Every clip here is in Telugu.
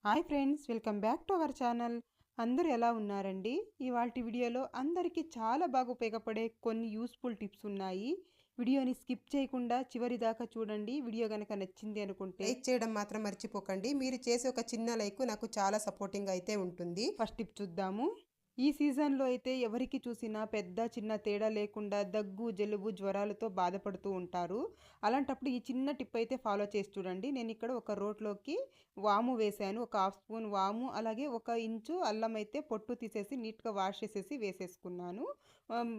Hi friends, welcome back to our channel. అందరూ ఎలా ఉన్నారండి? ఇవాల్టి వీడియోలో అందరికీ చాలా బాగా ఉపయోగపడే కొన్ని యూస్ఫుల్ టిప్స్ ఉన్నాయి. వీడియోని స్కిప్ చేయకుండా చివరి దాకా చూడండి. వీడియో కనుక నచ్చింది అనుకుంటే లైక్ చేయడం మాత్రం మర్చిపోకండి. మీరు చేసే ఒక చిన్న లైక్ నాకు చాలా సపోర్టింగ్ అయితే ఉంటుంది. ఫస్ట్ టిప్ చూద్దాము. ఈ సీజన్లో అయితే ఎవరికి చూసినా పెద్ద చిన్న తేడా లేకుండా దగ్గు, జలుబు, జ్వరాలతో బాధపడుతూ ఉంటారు. అలాంటప్పుడు ఈ చిన్న టిప్ అయితే ఫాలో చేసి చూడండి. నేను ఇక్కడ ఒక రోట్లోకి వాము వేసాను. ఒక హాఫ్ స్పూన్ వాము, అలాగే 1 ఇంచు అల్లం అయితే పొట్టు తీసేసి నీట్గా వాష్ చేసేసి వేసేసుకున్నాను.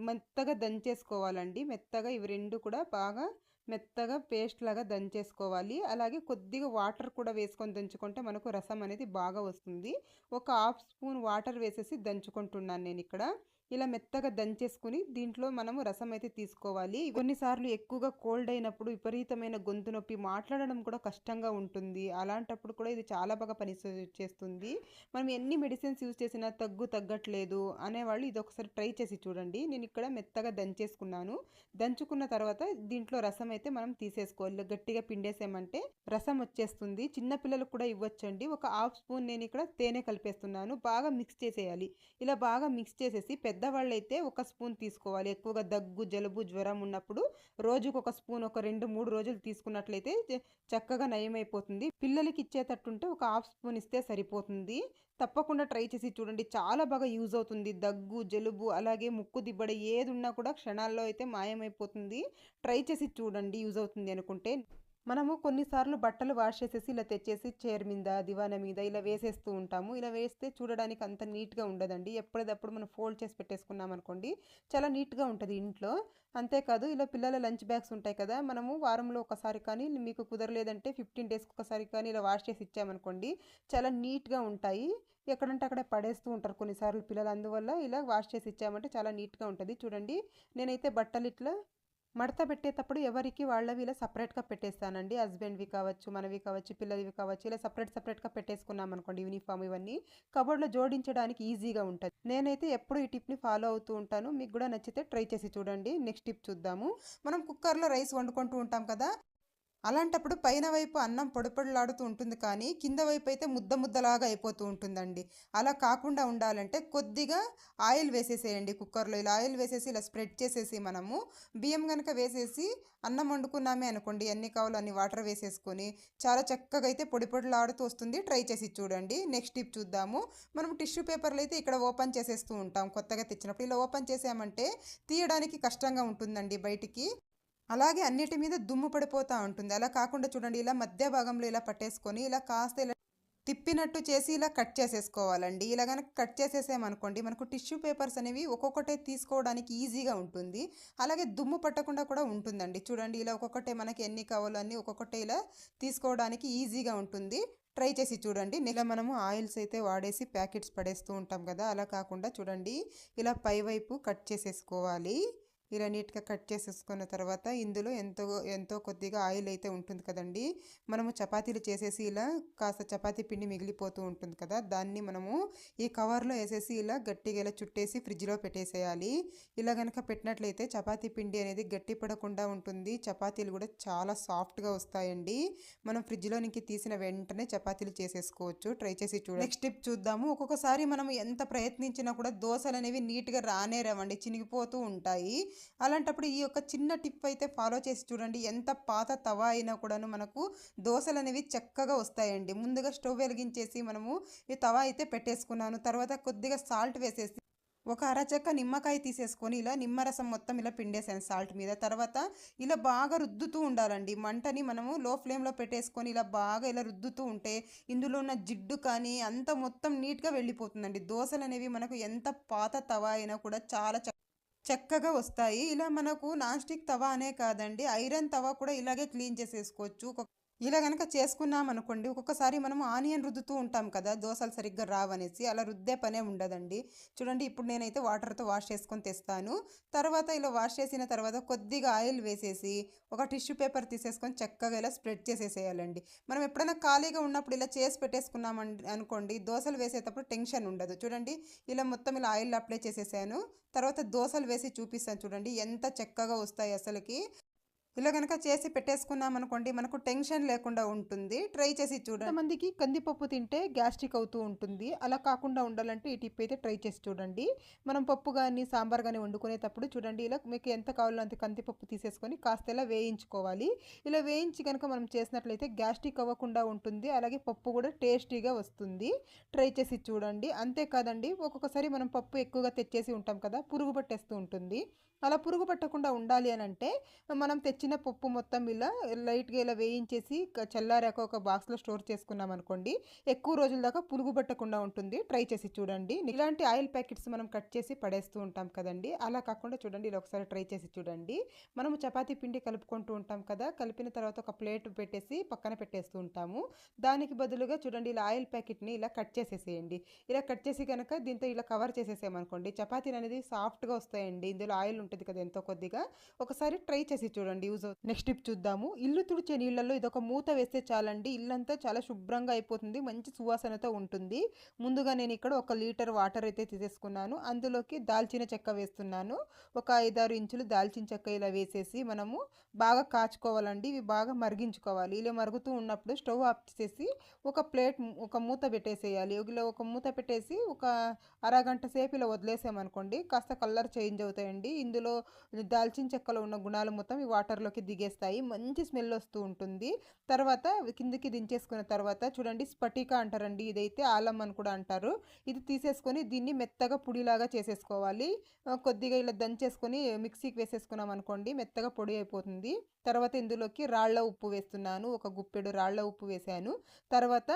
మెత్తగా దంచేసుకోవాలండి. మెత్తగా ఇవి రెండు కూడా బాగా మెత్తగా పేస్ట్ లాగా దంచేసుకోవాలి. అలాగే కొద్దిగా వాటర్ కూడా వేసుకొని దంచుకుంటే మనకు రసం అనేది బాగా వస్తుంది. ఒక హాఫ్ స్పూన్ వాటర్ వేసేసి దంచుకుంటున్నాను నేను ఇక్కడ. ఇలా మెత్తగా దంచేసుకుని దీంట్లో మనము రసం అయితే తీసుకోవాలి. కొన్నిసార్లు ఎక్కువగా కోల్డ్ అయినప్పుడు విపరీతమైన గొంతు నొప్పి, మాట్లాడడం కూడా కష్టంగా ఉంటుంది. అలాంటప్పుడు కూడా ఇది చాలా బాగా చేస్తుంది. మనం ఎన్ని మెడిసిన్స్ యూజ్ చేసినా తగ్గట్లేదు అనేవాళ్ళు ఇది ఒకసారి ట్రై చేసి చూడండి. నేను ఇక్కడ మెత్తగా దంచేసుకున్నాను. దంచుకున్న తర్వాత దీంట్లో రసం అయితే మనం తీసేసుకోవాలి. గట్టిగా పిండేసామంటే రసం వచ్చేస్తుంది. చిన్నపిల్లలకు కూడా ఇవ్వచ్చండి. ఒక హాఫ్ స్పూన్ నేను ఇక్కడ తేనె కలిపేస్తున్నాను. బాగా మిక్స్ చేసేయాలి. ఇలా బాగా మిక్స్ చేసేసి పెద్దవాళ్ళైతే 1 స్పూన్ తీసుకోవాలి. ఎక్కువగా దగ్గు, జలుబు, జ్వరం ఉన్నప్పుడు రోజుకు 1 స్పూన్ ఒక 2-3 రోజులు తీసుకున్నట్లయితే చక్కగా నయమైపోతుంది. పిల్లలకి ఇచ్చేటట్టుంటే ఒక హాఫ్ స్పూన్ ఇస్తే సరిపోతుంది. తప్పకుండా ట్రై చేసి చూడండి. చాలా బాగా యూజ్ అవుతుంది. దగ్గు, జలుబు, అలాగే ముక్కు దిబ్బడ ఏది ఉన్నా కూడా క్షణాల్లో అయితే మాయమైపోతుంది. ట్రై చేసి చూడండి యూజ్ అవుతుంది అనుకుంటే. మనము కొన్నిసార్లు బట్టలు వాష్ చేసేసి ఇలా తెచ్చేసి చైర్ మీద, దివానా మీద ఇలా వేసేస్తూ ఉంటాము. ఇలా వేస్తే చూడడానికి అంత నీట్గా ఉండదండి. ఎప్పటిదప్పుడు మనం ఫోల్డ్ చేసి పెట్టేసుకున్నాం అనుకోండి, చాలా నీట్గా ఉంటుంది ఇంట్లో. అంతేకాదు ఇలా పిల్లల లంచ్ బ్యాగ్స్ ఉంటాయి కదా, మనము వారంలో ఒకసారి కానీ, మీకు కుదరలేదంటే 15 డేస్కి ఒకసారి కానీ ఇలా వాష్ చేసి ఇచ్చామనుకోండి, చాలా నీట్గా ఉంటాయి. ఎక్కడంటే అక్కడ పడేస్తూ ఉంటారు కొన్నిసార్లు పిల్లలు. అందువల్ల ఇలా వాష్ చేసి ఇచ్చామంటే చాలా నీట్గా ఉంటుంది. చూడండి, నేనైతే బట్టలు ఇట్లా మడత పెట్టేటప్పుడు ఎవరికి వాళ్ళవి ఇలా సపరేట్గా పెట్టేస్తానండి. హస్బెండ్వి కావచ్చు, మనవి కావచ్చు, పిల్లలవి కావచ్చు, ఇలా సపరేట్గా పెట్టేసుకున్నాం అనుకోండి. యూనిఫామ్ ఇవన్నీ కబోర్డ్లో జోడించడానికి ఈజీగా ఉంటుంది. నేనైతే ఎప్పుడు ఈ టిప్ని ఫాలో అవుతూ ఉంటాను. మీకు కూడా నచ్చితే ట్రై చేసి చూడండి. నెక్స్ట్ టిప్ చూద్దాము. మనం కుక్కర్లో రైస్ వండుకుంటూ ఉంటాం కదా, అలాంటప్పుడు పైన వైపు అన్నం పొడిలాడుతూ ఉంటుంది, కానీ కింద వైపు అయితే ముద్దలాగా అయిపోతూ ఉంటుందండి. అలా కాకుండా ఉండాలంటే కొద్దిగా ఆయిల్ వేసేసేయండి కుక్కర్లో. ఇలా ఆయిల్ వేసేసి ఇలా స్ప్రెడ్ చేసేసి మనము బియ్యం కనుక వేసేసి అన్నం వండుకున్నామే అనుకోండి, ఎన్ని కావాలో అన్ని వాటర్ వేసేసుకొని చాలా చక్కగా అయితే పొడిలాడుతూ వస్తుంది. ట్రై చేసి చూడండి. నెక్స్ట్ టిప్ చూద్దాము. మనం టిష్యూ పేపర్లు అయితే ఇక్కడ ఓపెన్ చేసేస్తూ ఉంటాం కొత్తగా తెచ్చినప్పుడు. ఇలా ఓపెన్ చేసామంటే తీయడానికి కష్టంగా ఉంటుందండి బయటికి. అలాగే అన్నిటి మీద దుమ్ము పడిపోతూ ఉంటుంది. అలా కాకుండా చూడండి, ఇలా మధ్య భాగంలో ఇలా పట్టేసుకొని ఇలా కాస్త ఇలా తిప్పినట్టు చేసి ఇలా కట్ చేసేసుకోవాలండి. ఇలా కనుక కట్ చేసేసామనుకోండి, మనకు టిష్యూ పేపర్స్ అనేవి ఒక్కొక్కటే తీసుకోవడానికి ఈజీగా ఉంటుంది. అలాగే దుమ్ము పట్టకుండా కూడా ఉంటుందండి. చూడండి, ఇలా ఒక్కొక్కటే మనకి ఎన్ని కావాలో అన్ని ఒక్కొక్కటే ఇలా తీసుకోవడానికి ఈజీగా ఉంటుంది. ట్రై చేసి చూడండి. ఇలా మనము ఆయిల్స్ అయితే వాడేసి ప్యాకెట్స్ పడేస్తూ ఉంటాం కదా, అలా కాకుండా చూడండి, ఇలా పైవైపు కట్ చేసేసుకోవాలి. ఇలా నీట్గా కట్ చేసేసుకున్న తర్వాత ఇందులో ఎంతో కొద్దిగా ఆయిల్ అయితే ఉంటుంది కదండి. మనము చపాతీలు చేసేసి ఇలా కాస్త చపాతీ పిండి మిగిలిపోతూ ఉంటుంది కదా, దాన్ని మనము ఈ కవర్లో వేసేసి ఇలా గట్టిగా ఇలా చుట్టేసి ఫ్రిడ్జ్లో పెట్టేసేయాలి. ఇలా కనుక పెట్టినట్లయితే చపాతీ పిండి అనేది గట్టి పడకుండా ఉంటుంది. చపాతీలు కూడా చాలా సాఫ్ట్గా వస్తాయండి. మనం ఫ్రిడ్జ్లోనికి తీసిన వెంటనే చపాతీలు చేసేసుకోవచ్చు. ట్రై చేసి చూడండి. నెక్స్ట్ టిప్ చూద్దాము. ఒక్కొక్కసారి మనం ఎంత ప్రయత్నించినా కూడా దోశలు అనేవి నీట్గా రానేరావండి, చినిగిపోతూ ఉంటాయి. అలాంటప్పుడు ఈ యొక్క చిన్న టిప్ అయితే ఫాలో చేసి చూడండి. ఎంత పాత తవా అయినా కూడాను మనకు దోశలు అనేవి చక్కగా వస్తాయండి. ముందుగా స్టవ్ వెలిగించేసి మనము ఈ తవా అయితే పెట్టేసుకున్నాను. తర్వాత కొద్దిగా సాల్ట్ వేసేసి ఒక అరచెక్క నిమ్మకాయ తీసేసుకొని ఇలా నిమ్మరసం మొత్తం ఇలా పిండేసాను సాల్ట్ మీద. తర్వాత ఇలా బాగా రుద్దుతూ ఉండాలండి. మంటని మనము లో ఫ్లేమ్లో పెట్టేసుకొని ఇలా బాగా ఇలా రుద్దుతూ ఉంటే ఇందులో ఉన్న జిడ్డు కానీ అంత మొత్తం నీట్గా వెళ్ళిపోతుందండి. దోశలు అనేవి మనకు ఎంత పాత తవా అయినా కూడా చాలా చక్కగా వస్తాయి. ఇలా మనకు నాన్ స్టిక్ తవా అనే కాదండి, ఐరన్ తవా కూడా ఇలాగే క్లీన్ చేసేసుకోవచ్చు. ఇలా కనుక చేసుకున్నాం అనుకోండి, ఒక్కొక్కసారి మనము ఆనియన్ రుద్దుతూ ఉంటాం కదా దోశలు సరిగ్గా రావనేసి, అలా రుద్దే పనే ఉండదండి. చూడండి, ఇప్పుడు నేనైతే వాటర్తో వాష్ చేసుకొని తెస్తాను. తర్వాత ఇలా వాష్ చేసిన తర్వాత కొద్దిగా ఆయిల్ వేసేసి ఒక టిష్యూ పేపర్ తీసేసుకొని చక్కగా ఇలా స్ప్రెడ్ చేసేసేయాలండి. మనం ఎప్పుడైనా ఖాళీగా ఉన్నప్పుడు ఇలా చేసి పెట్టేసుకున్నామండి అనుకోండి, దోశలు వేసేటప్పుడు టెన్షన్ ఉండదు. చూడండి, ఇలా మొత్తం ఇలా ఆయిల్ అప్లై చేసేసాను. తర్వాత దోశలు వేసి చూపిస్తాను చూడండి, ఎంత చక్కగా వస్తాయి అసలుకి. ఇలా గనక చేసి పెట్టేసుకున్నామనుకోండి మనకు టెన్షన్ లేకుండా ఉంటుంది. ట్రై చేసి చూడండి. కొంతమందికి కందిపప్పు తింటే గ్యాస్ట్రిక్ అవుతూ ఉంటుంది. అలా కాకుండా ఉండాలంటే ఈ టిప్ అయితే ట్రై చేసి చూడండి. మనం పప్పు గాని, సాంబార్ గాని వండుకునేటప్పుడు చూడండి ఇలా మీకు ఎంత కావాలో అంత కందిపప్పు తీసేసుకొని కాస్త ఇలా వేయించుకోవాలి. ఇలా వేయించి గనక మనం చేసినట్లయితే గ్యాస్ట్రిక్ అవ్వకుండా ఉంటుంది. అలాగే పప్పు కూడా టేస్టీగా వస్తుంది. ట్రై చేసి చూడండి. అంతే కాదండి ఒక్కొక్కసారి మనం పప్పు ఎక్కువగా తెచ్చేసి ఉంటాం కదా! పురుగు పట్టేస్తూ ఉంటుంది. అలా పురుగు పట్టకుండా ఉండాలి అనంటే మనం తెచ్చిన పప్పు మొత్తం ఇలా లైట్‌గా ఇలా వేయించేసి చల్లారాక ఒక బాక్స్‌లో స్టోర్ చేసుకున్నామనుకోండి, ఎక్కువ రోజుల దాకా పురుగు పట్టకుండా ఉంటుంది. ట్రై చేసి చూడండి. ఇలాంటి ఆయిల్ ప్యాకెట్స్ మనం కట్ చేసి పడేస్తూ ఉంటాం కదండీ! అలా కాకుండా చూడండి ఇలా ఒకసారి ట్రై చేసి చూడండి. మనము చపాతీ పిండి కలుపుకుంటూ ఉంటాం కదా! కలిపిన తర్వాత ఒక ప్లేట్ పెట్టేసి పక్కన పెట్టేస్తూ ఉంటాము. దానికి బదులుగా చూడండి ఇలా ఆయిల్ ప్యాకెట్‌ని ఇలా కట్ చేసేసేయండి. ఇలా కట్ చేసి గనక దీంతో ఇలా కవర్ చేసేసామనుకోండి, చపాతీలనేది సాఫ్ట్‌గా వస్తాయండి. ఇందులో ఆయిల్ ఉంటుంది కదా ఎంతో కొద్దిగా. ఒకసారి ట్రై చేసి చూడండి యూజ్ అవుతుంది. నెక్స్ట్ టిప్ చూద్దాము. ఇల్లు తుడిచే నీళ్ళల్లో ఇదొక మూత వేస్తే చాలండి. ఇల్లంతా చాలా శుభ్రంగా అయిపోతుంది. మంచి సువాసనతో ఉంటుంది. ముందుగా నేను ఇక్కడ 1 లీటర్ వాటర్ అయితే తీసేసుకున్నాను. అందులోకి దాల్చిన చెక్క వేస్తున్నాను. ఒక 5, 6 ఇంచులు దాల్చిన చెక్క ఇలా వేసేసి మనము బాగా కాచుకోవాలండి. ఇవి బాగా మరిగించుకోవాలి. ఇలా మరుగుతూ ఉన్నప్పుడు స్టవ్ ఆఫ్ చేసేసి ఒక మూత పెట్టేసేయాలి. ఇలా ఒక మూత పెట్టేసి ఒక అరగంట సేపు ఇలా వదిలేసామనుకోండి కాస్త కలర్ చేంజ్ అవుతాయండి. ఇందులో దాల్చిన చెక్కలో ఉన్న గుణాలు మొత్తం ఈ వాటర్లోకి దిగేస్తాయి. మంచి స్మెల్ వస్తూ ఉంటుంది. తర్వాత కిందకి దించేసుకున్న తర్వాత చూడండి స్ఫటిక అంటారండి. ఇదైతే ఆలం అని కూడా అంటారు. ఇది తీసేసుకొని దీన్ని మెత్తగా పొడిలాగా చేసేసుకోవాలి. కొద్దిగా ఇలా దంచేసుకొని మిక్సీకి వేసేసుకున్నాం అనుకోండి మెత్తగా పొడి అయిపోతుంది. తర్వాత ఇందులోకి రాళ్ళ ఉప్పు వేస్తున్నాను. ఒక గుప్పెడు రాళ్ళ ఉప్పు వేసాను. తర్వాత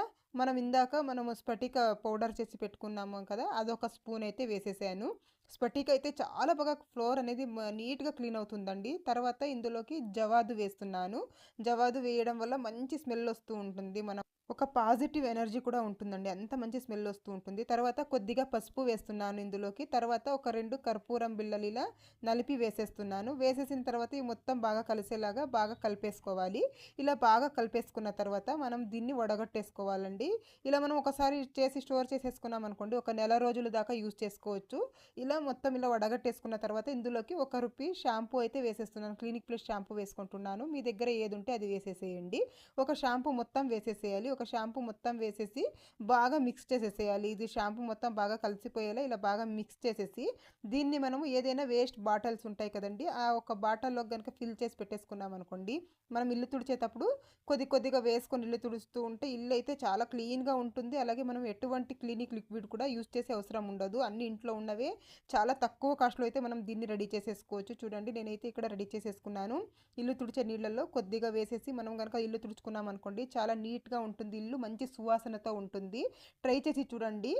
మనము స్ఫటిక పౌడర్ చేసి పెట్టుకున్నాము కదా! అదొక స్పూన్ అయితే వేసేసాను. స్ఫటిక అయితే చాలా బాగా ఫ్లోర్ అనేది నీట్‌గా క్లీన్ అవుతుందండి. తర్వాత ఇందులోకి జవాదు వేస్తున్నాను. జవాదు వేయడం వల్ల మంచి స్మెల్ వస్తూ ఉంటుంది. ఒక పాజిటివ్ ఎనర్జీ కూడా ఉంటుందండి. అంత మంచి స్మెల్ వస్తూ ఉంటుంది. తర్వాత కొద్దిగా పసుపు వేస్తున్నాను ఇందులోకి. తర్వాత ఒక 2 కర్పూరం బిళ్ళలు ఇలా నలిపి వేసేస్తున్నాను. వేసేసిన తర్వాత ఈ మొత్తం బాగా కలిసేలాగా బాగా కలిపేసుకోవాలి. ఇలా బాగా కలిపేసుకున్న తర్వాత మనం దీన్ని వడగట్టేసుకోవాలండి. ఇలా మనం ఒకసారి చేసి స్టోర్ చేసేసుకున్నాం అనుకోండి ఒక నెల రోజుల దాకా యూజ్ చేసుకోవచ్చు. ఇలా మొత్తం ఇలా వడగట్టేసుకున్న తర్వాత ఇందులోకి ₹1 షాంపూ అయితే వేసేస్తున్నాను. క్లినిక్ ప్లస్ షాంపూ వేసుకుంటున్నాను. మీ దగ్గర ఏది ఉంటే అది వేసేసేయండి. ఒక షాంపూ మొత్తం వేసేసేయాలి. ఒక షాంపూ మొత్తం వేసేసి బాగా మిక్స్ చేసేసేయాలి. ఇది షాంపూ మొత్తం బాగా కలిసిపోయేలా ఇలా బాగా మిక్స్ చేసేసి దీన్ని మనము ఏదైనా వేస్ట్ బాటిల్స్ ఉంటాయి కదండీ! ఆ ఒక బాటిల్‌లో గనుక ఫిల్ చేసి పెట్టేసుకున్నాం అనుకోండి, మనం ఇల్లు తుడిచేటప్పుడు కొద్దిగా వేసుకొని ఇల్లు తుడుస్తూ ఉంటే ఇల్లు అయితే చాలా క్లీన్‌గా ఉంటుంది. అలాగే మనం ఎటువంటి క్లినిక్ లిక్విడ్ కూడా యూజ్ చేసే అవసరం ఉండదు. అన్ని ఇంట్లో ఉన్నవే చాలా తక్కువ కాస్ట్‌లో అయితే మనం దీన్ని రెడీ చేసేసుకోవచ్చు. చూడండి నేనైతే ఇక్కడ రెడీ చేసేసుకున్నాను. ఇల్లు తుడిచే నీళ్ళల్లో కొద్దిగా వేసేసి మనం గనక ఇల్లు తుడుచుకున్నాం అనుకోండి చాలా నీట్‌గా ఉంటుంది ఇల్లు. మంచి సువాసనతో ఉంటుంది. ట్రై చేసి చూడండి.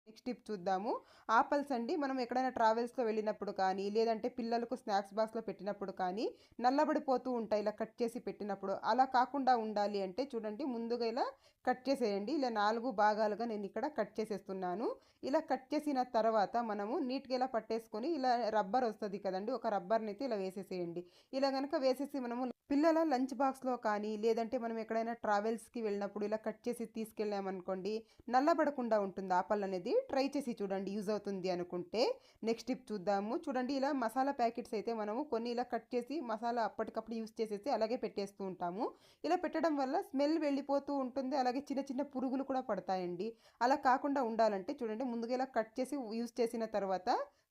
నెక్స్ట్ టిప్ చూద్దాము. ఆపిల్స్ అండి మనం ఎక్కడైనా ట్రావెల్స్‌లో వెళ్ళినప్పుడు కానీ, లేదంటే పిల్లలకు స్నాక్స్ బాక్స్‌లో పెట్టినప్పుడు కానీ, నల్లబడిపోతూ ఉంటాయి ఇలా కట్ చేసి పెట్టినప్పుడు. అలా కాకుండా ఉండాలి అంటే చూడండి ముందుగా ఇలా కట్ చేసేయండి. ఇలా 4 భాగాలుగా నేను ఇక్కడ కట్ చేసేస్తున్నాను. ఇలా కట్ చేసిన తర్వాత మనము నీట్‌గా ఇలా పట్టేసుకొని ఇలా రబ్బర్ వస్తది కదండీ! ఒక రబ్బర్‌ని అయితే ఇలా వేసేసేయండి. ఇలా గనక వేసేసి మనము పిల్లల లంచ్ బాక్స్‌లో కానీ, లేదంటే మనం ఎక్కడైనా ట్రావెల్స్‌కి వెళ్ళినప్పుడు ఇలా కట్ చేసి తీసుకెళ్ళామనుకోండి, నల్లబడకుండా ఉంటుంది ఆపల్ అనేది. ట్రై చేసి చూడండి యూజ్ అవుతుంది అనుకుంటే. నెక్స్ట్ టిప్ చూద్దాము. చూడండి ఇలా మసాలా ప్యాకెట్స్ అయితే మనము కొన్ని ఇలా కట్ చేసి మసాలా అప్పటికప్పుడు యూజ్ చేసేసి అలాగే పెట్టేస్తూ ఉంటాము. ఇలా పెట్టడం వల్ల స్మెల్ వెళ్ళిపోతూ ఉంటుంది. అలాగే చిన్న చిన్న పురుగులు కూడా పడతాయండి. అలా కాకుండా ఉండాలంటే చూడండి ముందుగా ఇలా కట్ చేసి యూజ్ చేసిన తర్వాత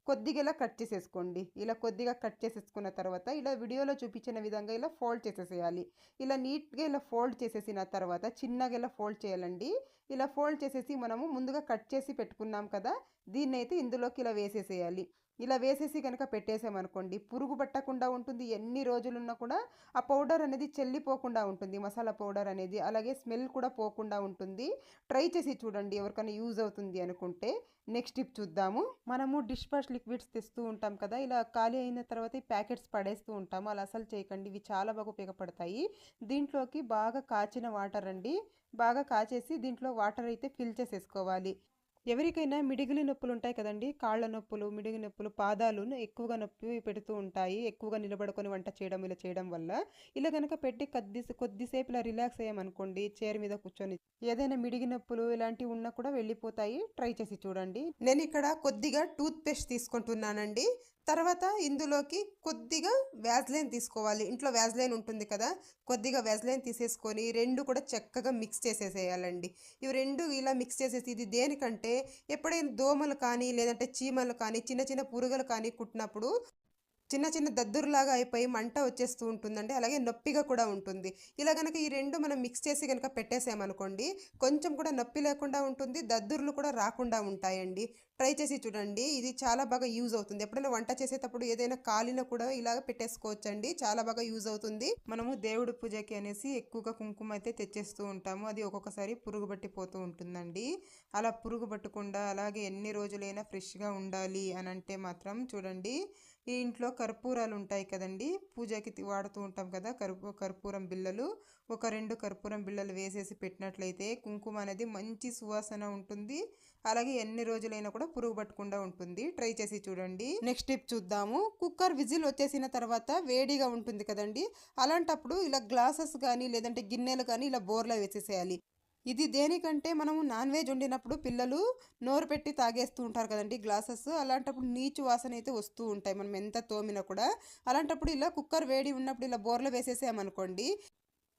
కొద్దిగా ఇలా కట్ చేసేసుకోండి. ఇలా కొద్దిగా కట్ చేసేసుకున్న తర్వాత ఇలా వీడియోలో చూపించిన విధంగా ఇలా ఫోల్డ్ చేసేసేయాలి. ఇలా నీట్‌గా ఇలా ఫోల్డ్ చేసేసిన తర్వాత చిన్నగా ఇలా ఫోల్డ్ చేయాలండి. ఇలా ఫోల్డ్ చేసేసి మనము ముందుగా కట్ చేసి పెట్టుకున్నాం కదా! దీన్నైతే ఇందులోకి ఇలా వేసేసేయాలి. ఇలా వేసేసి గనక పెట్టేసామనుకోండి పురుగు పట్టకుండా ఉంటుంది. ఎన్ని రోజులున్నా కూడా ఆ పౌడర్ అనేది చెల్లిపోకుండా ఉంటుంది. మసాలా పౌడర్ అనేది. అలాగే స్మెల్ కూడా పోకుండా ఉంటుంది. ట్రై చేసి చూడండి ఎవరికైనా యూజ్ అవుతుంది అనుకుంటే. నెక్స్ట్ టిప్ చూద్దాము. మనము డిష్ వాష్ లిక్విడ్స్ తెస్తూ ఉంటాం కదా! ఇలా ఖాళీ అయిన తర్వాత ఈ ప్యాకెట్స్ పడేస్తూ ఉంటాము. అలా అస్సలు చేయకండి. ఇవి చాలా బాగా ఉపయోగపడతాయి. దీంట్లోకి బాగా కాచిన వాటర్ అండి. బాగా కాచేసి దీంట్లో వాటర్ అయితే ఫిల్ చేసేసుకోవాలి. ఎవరికైనా మిడిగులి నొప్పులు ఉంటాయి కదండీ! కాళ్ళ నొప్పులు, మిడిగి నొప్పులు, పాదాలును ఎక్కువగా నొప్పి పెడుతూ ఉంటాయి. ఎక్కువగా నిలబడుకొని వంట చేయడం ఇలా చేయడం వల్ల. ఇలా గనక పెట్టి కొద్దిసేపు ఇలా రిలాక్స్ అయ్యామనుకోండి చైర్ మీద కూర్చొని ఏదైనా మిడిగి నొప్పులు ఇలాంటివి ఉన్నా కూడా వెళ్ళిపోతాయి. ట్రై చేసి చూడండి. నేను ఇక్కడ కొద్దిగా టూత్ పేస్ట్ తీసుకుంటున్నానండి. తర్వాత ఇందులోకి కొద్దిగా వ్యాజ్లైన్ తీసుకోవాలి. ఇంట్లో వ్యాజ్లైన్ ఉంటుంది కదా! కొద్దిగా వ్యాజ్లైన్ తీసేసుకొని 2 కూడా చక్కగా మిక్స్ చేసేసేయాలండి. ఇవి 2 ఇలా మిక్స్ చేసేసి ఇది దేనికంటే ఎప్పుడైనా దోమలు కానీ, లేదంటే చీమలు కానీ, చిన్న చిన్న పురుగులు కానీ కుట్టినప్పుడు చిన్న చిన్న దద్దురులాగా అయిపోయి మంట వచ్చేస్తూ ఉంటుందండి. అలాగే నొప్పిగా కూడా ఉంటుంది. ఇలా గనక ఈ 2 మనం మిక్స్ చేసి గనక పెట్టేసామనుకోండి, కొంచెం కూడా నొప్పి లేకుండా ఉంటుంది. దద్దుర్లు కూడా రాకుండా ఉంటాయండి. ట్రై చేసి చూడండి. ఇది చాలా బాగా యూజ్ అవుతుంది. ఎప్పుడైనా వంట చేసేటప్పుడు ఏదైనా కాలినా కూడా ఇలాగ పెట్టేసుకోవచ్చండి. చాలా బాగా యూజ్ అవుతుంది. మనము దేవుడి పూజకి అనేసి ఎక్కువగా కుంకుమ అయితే తెచ్చేస్తూ ఉంటాము. అది ఒక్కొక్కసారి పురుగు పట్టిపోతూ ఉంటుందండి. అలా పురుగు పట్టకుండా అలాగే ఎన్ని రోజులైనా ఫ్రెష్‌గా ఉండాలి అనంటే మాత్రం చూడండి, ఈ ఇంట్లో కర్పూరాలు ఉంటాయి కదండీ! పూజకి వాడుతూ ఉంటాం కదా! కర్పూరం బిళ్ళలు. ఒక 2 కర్పూరం బిళ్ళలు వేసేసి పెట్టినట్లయితే కుంకుమ అనేది మంచి సువాసన ఉంటుంది. అలాగే ఎన్ని రోజులైనా కూడా పురుగు పట్టకుండా ఉంటుంది. ట్రై చేసి చూడండి. నెక్స్ట్ టిప్ చూద్దాము. కుక్కర్ విజిల్ వచ్చేసిన తర్వాత వేడిగా ఉంటుంది కదండీ! అలాంటప్పుడు ఇలా గ్లాసెస్ కానీ, లేదంటే గిన్నెలు కానీ ఇలా బోర్లా వేసేసేయాలి. ఇది దేనికంటే మనము నాన్ వెజ్ వండినప్పుడు పిల్లలు నోరు పెట్టి తాగేస్తూ ఉంటారు కదండీ గ్లాసెస్. అలాంటప్పుడు నీచు వాసన అయితే వస్తూ ఉంటాయి మనం ఎంత తోమినా కూడా. అలాంటప్పుడు ఇలా కుక్కర్ వేడి ఉన్నప్పుడు ఇలా బోర్లో వేసేసామనుకోండి,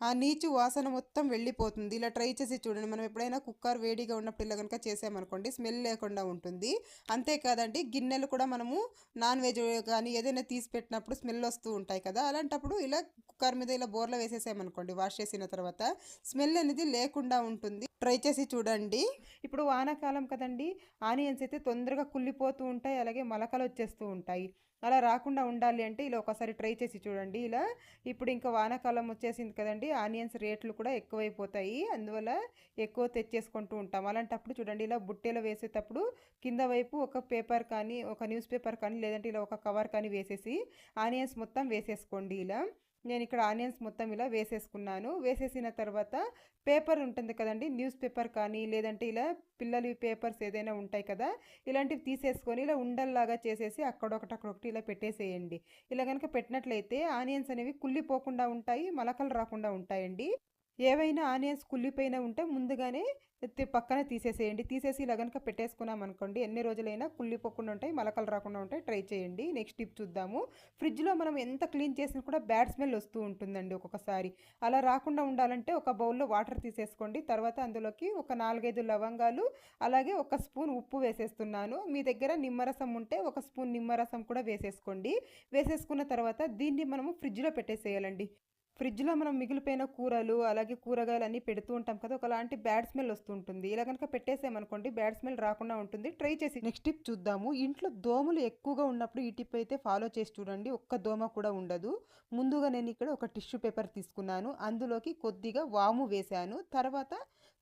ఆ నీచు వాసన మొత్తం వెళ్ళిపోతుంది. ఇలా ట్రై చేసి చూడండి. మనం ఎప్పుడైనా కుక్కర్ వేడిగా ఉన్నప్పుడు ఇలా గనుక చేసామనుకోండి స్మెల్ లేకుండా ఉంటుంది. అంతేకాదండి, గిన్నెలు కూడా మనము నాన్ వెజ్ కానీ ఏదైనా తీసి పెట్టినప్పుడు స్మెల్ వస్తూ ఉంటాయి కదా! అలాంటప్పుడు ఇలా కుక్కర్ మీద ఇలా బోర్లో వేసేసామనుకోండి వాష్ చేసిన తర్వాత స్మెల్ అనేది లేకుండా ఉంటుంది. ట్రై చేసి చూడండి. ఇప్పుడు వానాకాలం కదండీ! ఆనియన్స్ అయితే తొందరగా కుళ్ళిపోతూ ఉంటాయి. అలాగే మొలకలు వచ్చేస్తూ ఉంటాయి. అలా రాకుండా ఉండాలి అంటే ఇలా ఒకసారి ట్రై చేసి చూడండి. ఇలా ఇప్పుడు ఇంకా వానాకాలం వచ్చేసింది కదండీ! ఆనియన్స్ రేట్లు కూడా ఎక్కువైపోతాయి. అందువల్ల ఎక్కువ తెచ్చేసుకుంటూ ఉంటాం. అలాంటప్పుడు చూడండి, ఇలా బుట్టెలో వేసేటప్పుడు కింద వైపు ఒక పేపర్ కానీ, ఒక న్యూస్ పేపర్ కానీ, లేదంటే ఇలా ఒక కవర్ కానీ వేసేసి ఆనియన్స్ మొత్తం వేసేసుకోండి ఇలా. నేను ఇక్కడ ఆనియన్స్ మొత్తం ఇలా వేసేసుకున్నాను. వేసేసిన తర్వాత పేపర్ ఉంటుంది కదండీ! న్యూస్ పేపర్ కానీ, లేదంటే ఇలా పిల్లల పేపర్స్ ఏదైనా ఉంటాయి కదా! ఇలాంటివి తీసేసుకొని ఇలా ఉండల్లాగా చేసేసి అక్కడొకటి, అక్కడొకటి ఇలా పెట్టేసేయండి. ఇలా గనక పెట్టినట్లయితే ఆనియన్స్ అనేవి కుళ్ళిపోకుండా ఉంటాయి. మలకలు రాకుండా ఉంటాయండి. ఏవైనా ఆనియన్స్ కుళ్ళిపోయినా ఉంటే ముందుగానే పక్కన తీసేసేయండి. తీసేసి ఇలా గనక పెట్టేసుకున్నామనుకోండి ఎన్ని రోజులైనా కుళ్ళిపోకుండా ఉంటాయి, మలకలు రాకుండా ఉంటాయి. ట్రై చేయండి. నెక్స్ట్ టిప్ చూద్దాము. ఫ్రిడ్జ్‌లో మనం ఎంత క్లీన్ చేసినా కూడా బ్యాడ్ స్మెల్ వస్తూ ఉంటుందండి ఒక్కొక్కసారి. అలా రాకుండా ఉండాలంటే ఒక బౌల్‌లో వాటర్ తీసేసుకోండి. తర్వాత అందులోకి ఒక 4, 5 లవంగాలు, అలాగే ఒక స్పూన్ ఉప్పు వేసేస్తున్నాను. మీ దగ్గర నిమ్మరసం ఉంటే ఒక స్పూన్ నిమ్మరసం కూడా వేసేసుకోండి. వేసేసుకున్న తర్వాత దీన్ని మనము ఫ్రిడ్జ్‌లో పెట్టేసేయాలండి. ఫ్రిడ్జ్‌లో మనం మిగిలిపోయిన కూరలు, అలాగే కూరగాయలు అన్నీ పెడుతూ ఉంటాం కదా! ఒకలాంటి బ్యాడ్ స్మెల్ వస్తుంటుంది. ఇలా గనుక పెట్టేసామనుకోండి బ్యాడ్ స్మెల్ రాకుండా ఉంటుంది. ట్రై చేసి నెక్స్ట్ టిప్ చూద్దాము. ఇంట్లో దోమలు ఎక్కువగా ఉన్నప్పుడు ఈ టిప్ అయితే ఫాలో చేసి చూడండి. ఒక్క దోమ కూడా ఉండదు. ముందుగా నేను ఇక్కడ ఒక టిష్యూ పేపర్ తీసుకున్నాను. అందులోకి కొద్దిగా వాము వేశాను. తర్వాత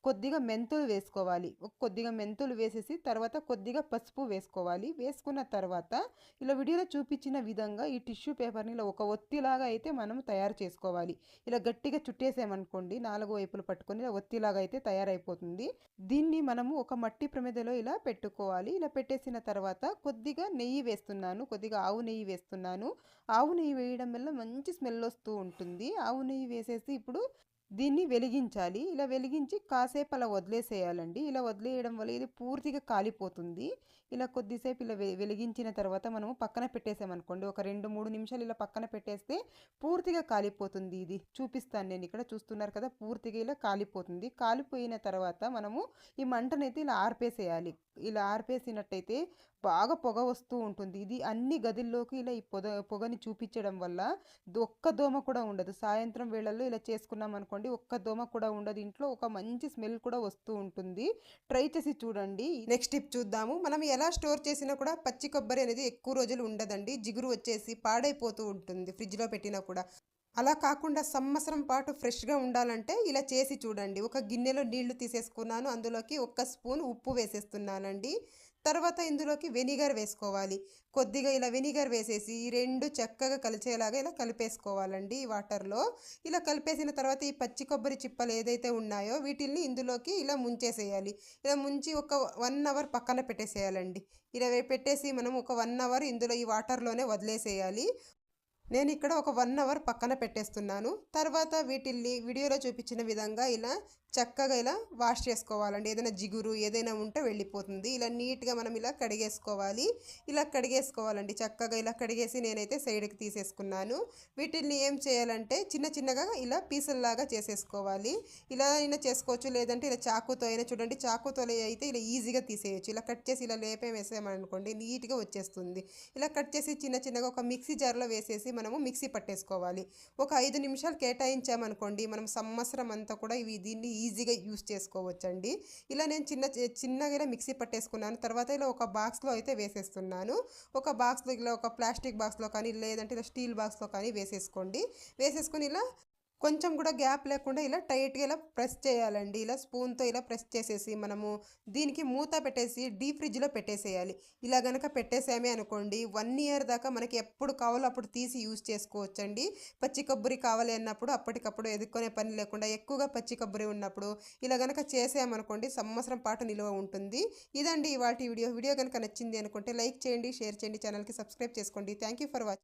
కొద్దిగా మెంతులు వేసుకోవాలి. కొద్దిగా మెంతులు వేసేసి తర్వాత కొద్దిగా పసుపు వేసుకోవాలి. వేసుకున్న తర్వాత ఇలా వీడియోలో చూపించిన విధంగా ఈ టిష్యూ పేపర్ని ఇలా ఒక ఒత్తిలాగా అయితే మనం తయారు చేసుకోవాలి. ఇలా గట్టిగా చుట్టేసామనుకోండి 4 వైపులు పట్టుకొని ఇలా ఒత్తిలాగా అయితే తయారైపోతుంది. దీన్ని మనము ఒక మట్టి ప్రమిదలో ఇలా పెట్టుకోవాలి. ఇలా పెట్టేసిన తర్వాత కొద్దిగా నెయ్యి వేస్తున్నాను. కొద్దిగా ఆవు నెయ్యి వేస్తున్నాను. ఆవు నెయ్యి వేయడం వల్ల మంచి స్మెల్ వస్తూ ఉంటుంది. ఆవు నెయ్యి వేసేసి ఇప్పుడు దీన్ని వెలిగించాలి. ఇలా వెలిగించి కాసేపు అలా వదిలేసేయాలండి. ఇలా వదిలేయడం వల్ల ఇది పూర్తిగా కాలిపోతుంది. ఇలా కొద్దిసేపు ఇలా వెలిగించిన తర్వాత మనము పక్కన పెట్టేసామనుకోండి, ఒక 2, 3 నిమిషాలు ఇలా పక్కన పెట్టేస్తే పూర్తిగా కాలిపోతుంది ఇది. చూపిస్తాను నేను ఇక్కడ చూస్తున్నారు కదా! పూర్తిగా ఇలా కాలిపోతుంది. కాలిపోయిన తర్వాత మనము ఈ మంటనైతే ఇలా ఆర్పేసేయాలి. ఇలా ఆర్పేసినట్టయితే బాగా పొగ వస్తూ ఉంటుంది. ఇది అన్ని గదుల్లోకి ఇలా ఈ పొగని చూపించడం వల్ల ఒక్క దోమ కూడా ఉండదు. సాయంత్రం వేళల్లో ఇలా చేసుకున్నాం అనుకోండి ఒక్క దోమ కూడా ఉండదు. ఇంట్లో ఒక మంచి స్మెల్ కూడా వస్తూ ఉంటుంది. ట్రై చేసి చూడండి. నెక్స్ట్ టిప్ చూద్దాము. మనం ఎలా స్టోర్ చేసినా కూడా పచ్చి కొబ్బరి అనేది ఎక్కువ రోజులు ఉండదండి. జిగురు వచ్చేసి పాడైపోతూ ఉంటుంది ఫ్రిడ్జ్‌లో పెట్టినా కూడా. అలా కాకుండా సంవత్సరం పాటు ఫ్రెష్‌గా ఉండాలంటే ఇలా చేసి చూడండి. ఒక గిన్నెలో నీళ్లు తీసేసుకున్నాను. అందులోకి ఒక్క స్పూన్ ఉప్పు వేసేస్తున్నానండి. తర్వాత ఇందులోకి వెనిగర్ వేసుకోవాలి. కొద్దిగా ఇలా వెనిగర్ వేసేసి ఈ 2 చక్కగా కలిసేలాగా ఇలా కలిపేసుకోవాలండి ఈ వాటర్‌లో. ఇలా కలిపేసిన తర్వాత ఈ పచ్చి కొబ్బరి చిప్పలు ఏదైతే ఉన్నాయో వీటిల్ని ఇందులోకి ఇలా ముంచేసేయాలి. ఇలా ముంచి ఒక 1 అవర్ పక్కన పెట్టేసేయాలండి. ఇలా పెట్టేసి మనం ఒక 1 అవర్ ఇందులో ఈ వాటర్‌లోనే వదిలేసేయాలి. నేను ఇక్కడ ఒక 1 అవర్ పక్కన పెట్టేస్తున్నాను. తర్వాత వీటిల్ని వీడియోలో చూపించిన విధంగా ఇలా చక్కగా ఇలా వాష్ చేసుకోవాలండి. ఏదైనా జిగురు ఏదైనా ఉంటే వెళ్ళిపోతుంది. ఇలా నీట్‌గా మనం ఇలా కడిగేసుకోవాలి. ఇలా కడిగేసుకోవాలండి. చక్కగా ఇలా కడిగేసి నేనైతే సైడ్‌కి తీసేసుకున్నాను. వీటిల్ని ఏం చేయాలంటే చిన్న చిన్నగా ఇలా పీసుల్లాగా చేసేసుకోవాలి. ఇలా అయినా చేసుకోవచ్చు, లేదంటే ఇలా చాకుతో అయినా చూడండి. చాకుతో అయితే ఇలా ఈజీగా తీసేయొచ్చు. ఇలా కట్ చేసి ఇలా వేసామనుకోండి నీట్‌గా వచ్చేస్తుంది. ఇలా కట్ చేసి చిన్న చిన్నగా ఒక మిక్సీ జార్‌లో వేసేసి మనము మిక్సీ పట్టేసుకోవాలి. ఒక 5 నిమిషాలు కేటాయించామనుకోండి మనం సంవత్సరం అంతా కూడా దీన్ని ఈజీగా యూస్ చేసుకోవచ్చండి. ఇలా నేను చిన్నగా ఇలా మిక్సీ పట్టేసుకున్నాను. తర్వాత ఇలా ఒక బాక్స్‌లో అయితే వేసేస్తున్నాను. ఒక బాక్స్‌లో ఇలా ఒక ప్లాస్టిక్ బాక్స్‌లో కానీ లేదంటే ఇలా స్టీల్ బాక్స్‌లో కానీ వేసేసుకోండి. వేసేసుకొని ఇలా కొంచెం కూడా గ్యాప్ లేకుండా ఇలా టైట్‌గా ఇలా ప్రెస్ చేయాలండి. ఇలా స్పూన్‌తో ఇలా ప్రెస్ చేసేసి మనము దీనికి మూత పెట్టేసి డీప్ ఫ్రిడ్జ్‌లో పెట్టేసేయాలి. ఇలా గనక పెట్టేసామే అనుకోండి 1 ఇయర్ దాకా మనకి ఎప్పుడు కావాలో అప్పుడు తీసి యూజ్ చేసుకోవచ్చండి. పచ్చి కొబ్బరి కావాలి అన్నప్పుడు అప్పటికప్పుడు ఎదుక్కునే పని లేకుండా ఎక్కువగా పచ్చి కొబ్బరి ఉన్నప్పుడు ఇలా గనక చేసామనుకోండి సంవత్సరం పాటు నిలువ ఉంటుంది. ఇదండి ఇవాల్టి వీడియో. వీడియో గనక నచ్చింది అనుకుంటే లైక్ చేయండి, షేర్ చేయండి, ఛానల్‌కి సబ్స్క్రైబ్ చేసుకోండి. Thank you for watching.